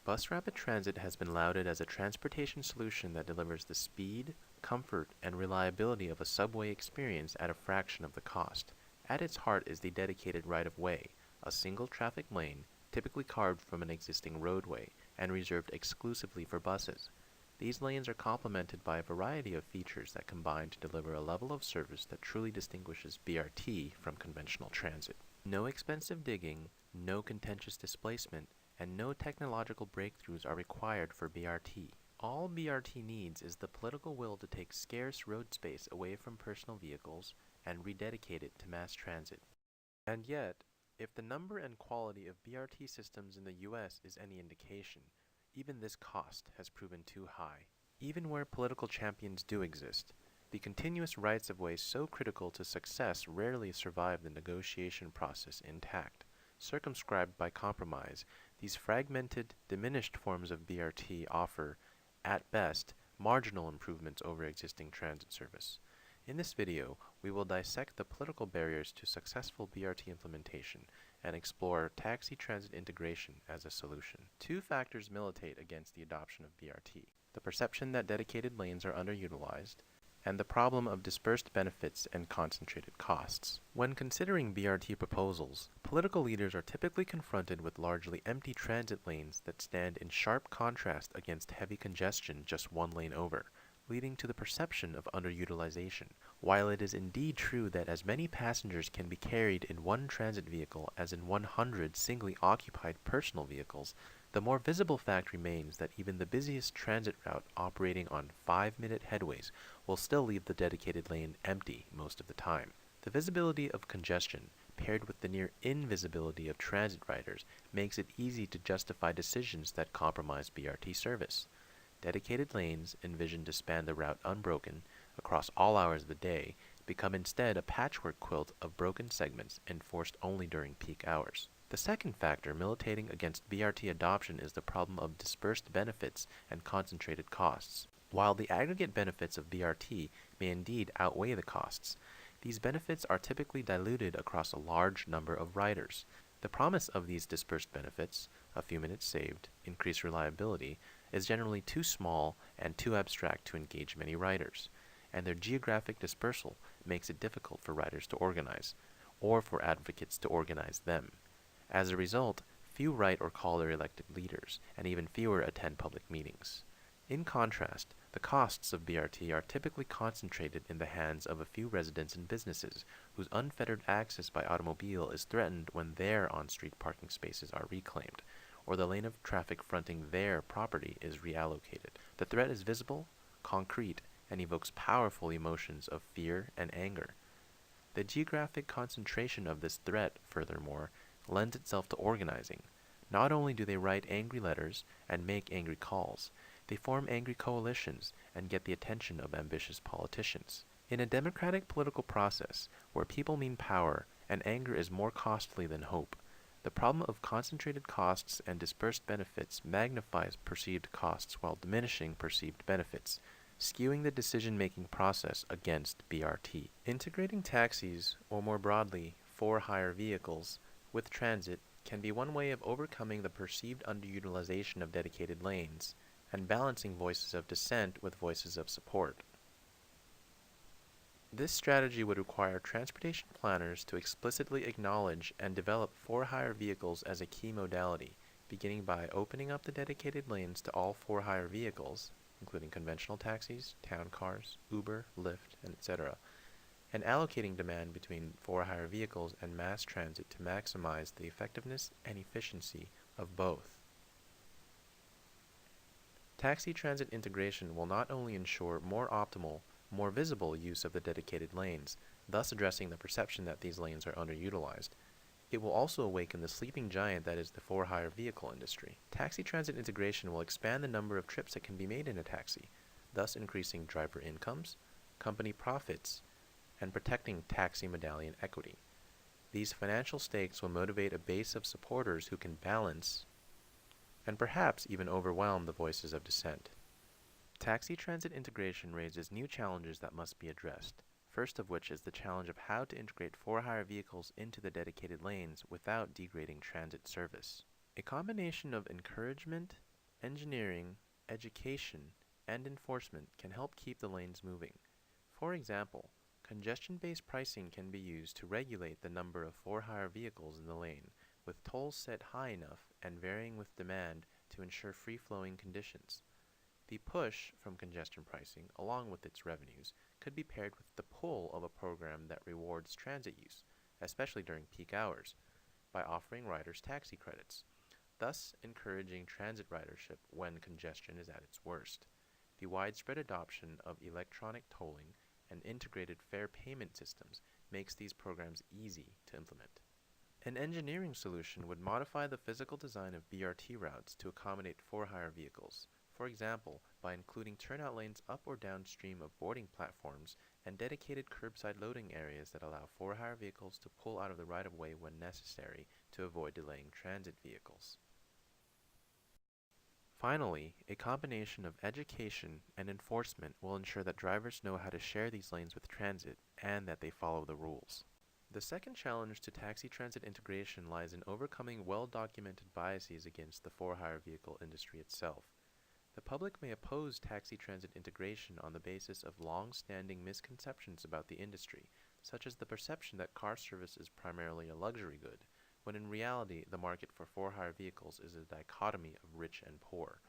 Bus rapid transit has been lauded as a transportation solution that delivers the speed, comfort, and reliability of a subway experience at a fraction of the cost. At its heart is the dedicated right-of-way, a single traffic lane typically carved from an existing roadway and reserved exclusively for buses. These lanes are complemented by a variety of features that combine to deliver a level of service that truly distinguishes BRT from conventional transit. No expensive digging, no contentious displacement, and no technological breakthroughs are required for BRT. All BRT needs is the political will to take scarce road space away from personal vehicles and rededicate it to mass transit. And yet, if the number and quality of BRT systems in the US is any indication, even this cost has proven too high. Even where political champions do exist, the continuous rights-of-way so critical to success rarely survive the negotiation process intact. Circumscribed by compromise, these fragmented, diminished forms of BRT offer, at best, marginal improvements over existing transit service. In this video, we will dissect the political barriers to successful BRT implementation and explore taxi transit integration as a solution. Two factors militate against the adoption of BRT: the perception that dedicated lanes are underutilized, and the problem of dispersed benefits and concentrated costs. When considering BRT proposals, political leaders are typically confronted with largely empty transit lanes that stand in sharp contrast against heavy congestion just one lane over, leading to the perception of underutilization. While it is indeed true that as many passengers can be carried in one transit vehicle as in 100 singly occupied personal vehicles, the more visible fact remains that even the busiest transit route operating on 5-minute headways will still leave the dedicated lane empty most of the time. The visibility of congestion, paired with the near invisibility of transit riders, makes it easy to justify decisions that compromise BRT service. Dedicated lanes, envisioned to span the route unbroken across all hours of the day, become instead a patchwork quilt of broken segments enforced only during peak hours. The second factor militating against BRT adoption is the problem of dispersed benefits and concentrated costs. While the aggregate benefits of BRT may indeed outweigh the costs, these benefits are typically diluted across a large number of riders. The promise of these dispersed benefits, a few minutes saved, increased reliability, is generally too small and too abstract to engage many riders, and their geographic dispersal makes it difficult for riders to organize, or for advocates to organize them. As a result, few write or call their elected leaders, and even fewer attend public meetings. In contrast, the costs of BRT are typically concentrated in the hands of a few residents and businesses, whose unfettered access by automobile is threatened when their on-street parking spaces are reclaimed, or the lane of traffic fronting their property is reallocated. The threat is visible, concrete, and evokes powerful emotions of fear and anger. The geographic concentration of this threat, furthermore, lends itself to organizing. Not only do they write angry letters and make angry calls, they form angry coalitions and get the attention of ambitious politicians. In a democratic political process, where people mean power and anger is more costly than hope, the problem of concentrated costs and dispersed benefits magnifies perceived costs while diminishing perceived benefits, skewing the decision-making process against BRT. Integrating taxis, or more broadly, for-hire vehicles, with transit can be one way of overcoming the perceived underutilization of dedicated lanes and balancing voices of dissent with voices of support. This strategy would require transportation planners to explicitly acknowledge and develop for-hire vehicles as a key modality, beginning by opening up the dedicated lanes to all for-hire vehicles, including conventional taxis, town cars, Uber, Lyft, etc., and allocating demand between for-hire vehicles and mass transit to maximize the effectiveness and efficiency of both. Taxi transit integration will not only ensure more optimal, more visible use of the dedicated lanes, thus addressing the perception that these lanes are underutilized, it will also awaken the sleeping giant that is the for-hire vehicle industry. Taxi transit integration will expand the number of trips that can be made in a taxi, thus increasing driver incomes, company profits, and protecting taxi medallion equity. These financial stakes will motivate a base of supporters who can balance and perhaps even overwhelm the voices of dissent. Taxi transit integration raises new challenges that must be addressed, first of which is the challenge of how to integrate for-hire vehicles into the dedicated lanes without degrading transit service. A combination of encouragement Engineering, education, and enforcement can help keep the lanes moving. For example, congestion-based pricing can be used to regulate the number of for-hire vehicles in the lane, with tolls set high enough and varying with demand to ensure free-flowing conditions. The push from congestion pricing, along with its revenues, could be paired with the pull of a program that rewards transit use, especially during peak hours, by offering riders taxi credits, thus encouraging transit ridership when congestion is at its worst. The widespread adoption of electronic tolling and integrated fare payment systems makes these programs easy to implement. An engineering solution would modify the physical design of BRT routes to accommodate for-hire vehicles, for example, by including turnout lanes up or downstream of boarding platforms and dedicated curbside loading areas that allow for-hire vehicles to pull out of the right-of-way when necessary to avoid delaying transit vehicles. Finally, a combination of education and enforcement will ensure that drivers know how to share these lanes with transit and that they follow the rules. The second challenge to taxi transit integration lies in overcoming well-documented biases against the for-hire vehicle industry itself. The public may oppose taxi transit integration on the basis of long-standing misconceptions about the industry, such as the perception that car service is primarily a luxury good, when in reality the market for for-hire vehicles is a dichotomy of rich and poor.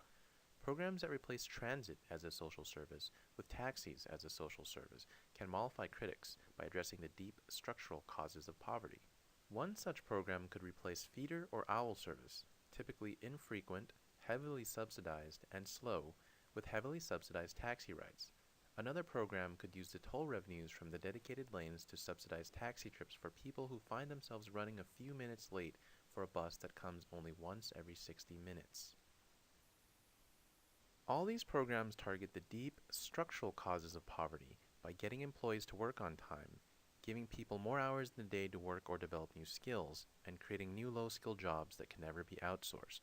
Programs that replace transit as a social service with taxis as a social service can mollify critics by addressing the deep structural causes of poverty. One such program could replace feeder or owl service, typically infrequent, heavily subsidized, and slow, with heavily subsidized taxi rides. Another program could use the toll revenues from the dedicated lanes to subsidize taxi trips for people who find themselves running a few minutes late for a bus that comes only once every 60 minutes. All these programs target the deep, structural causes of poverty by getting employees to work on time, giving people more hours in the day to work or develop new skills, and creating new low-skill jobs that can never be outsourced.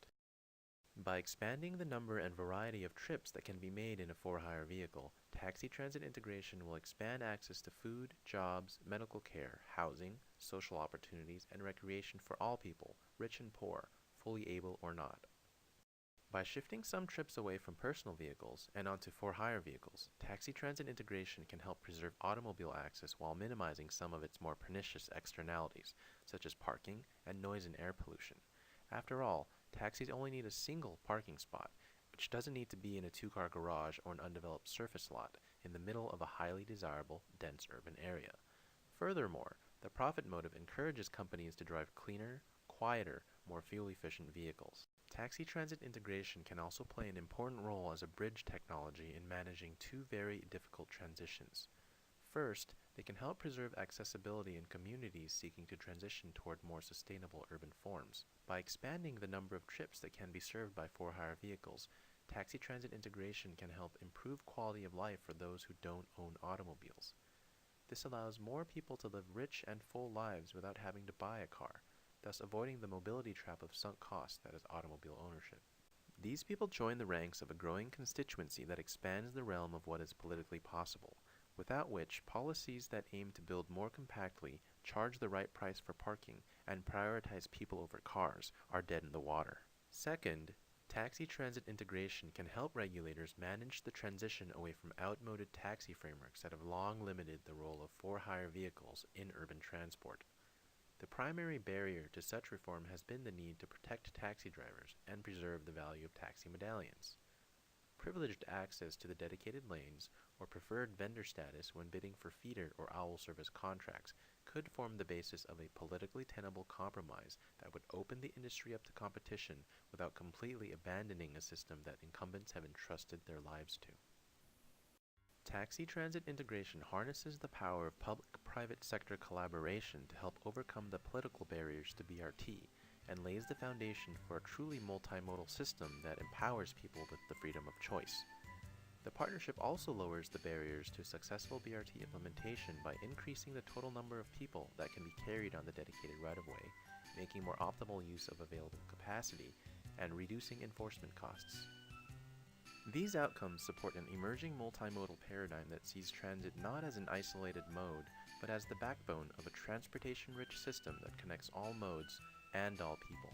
By expanding the number and variety of trips that can be made in a for-hire vehicle, taxi transit integration will expand access to food, jobs, medical care, housing, social opportunities, and recreation for all people, rich and poor, fully able or not. By shifting some trips away from personal vehicles and onto for-hire vehicles, taxi transit integration can help preserve automobile access while minimizing some of its more pernicious externalities, such as parking and noise and air pollution. After all, taxis only need a single parking spot, which doesn't need to be in a two-car garage or an undeveloped surface lot in the middle of a highly desirable, dense urban area. Furthermore, the profit motive encourages companies to drive cleaner, quieter, more fuel-efficient vehicles. Taxi transit integration can also play an important role as a bridge technology in managing two very difficult transitions. First, they can help preserve accessibility in communities seeking to transition toward more sustainable urban forms. By expanding the number of trips that can be served by for-hire vehicles, taxi transit integration can help improve quality of life for those who don't own automobiles. This allows more people to live rich and full lives without having to buy a car, thus avoiding the mobility trap of sunk cost that is automobile ownership. These people join the ranks of a growing constituency that expands the realm of what is politically possible, without which policies that aim to build more compactly, charge the right price for parking, and prioritize people over cars are dead in the water. Second, taxi transit integration can help regulators manage the transition away from outmoded taxi frameworks that have long limited the role of for-hire vehicles in urban transport. The primary barrier to such reform has been the need to protect taxi drivers and preserve the value of taxi medallions. Privileged access to the dedicated lanes or preferred vendor status when bidding for feeder or owl service contracts could form the basis of a politically tenable compromise that would open the industry up to competition without completely abandoning a system that incumbents have entrusted their lives to. Taxi transit integration harnesses the power of public-private sector collaboration to help overcome the political barriers to BRT and lays the foundation for a truly multimodal system that empowers people with the freedom of choice. The partnership also lowers the barriers to successful BRT implementation by increasing the total number of people that can be carried on the dedicated right-of-way, making more optimal use of available capacity, and reducing enforcement costs. These outcomes support an emerging multimodal paradigm that sees transit not as an isolated mode, but as the backbone of a transportation-rich system that connects all modes and all people.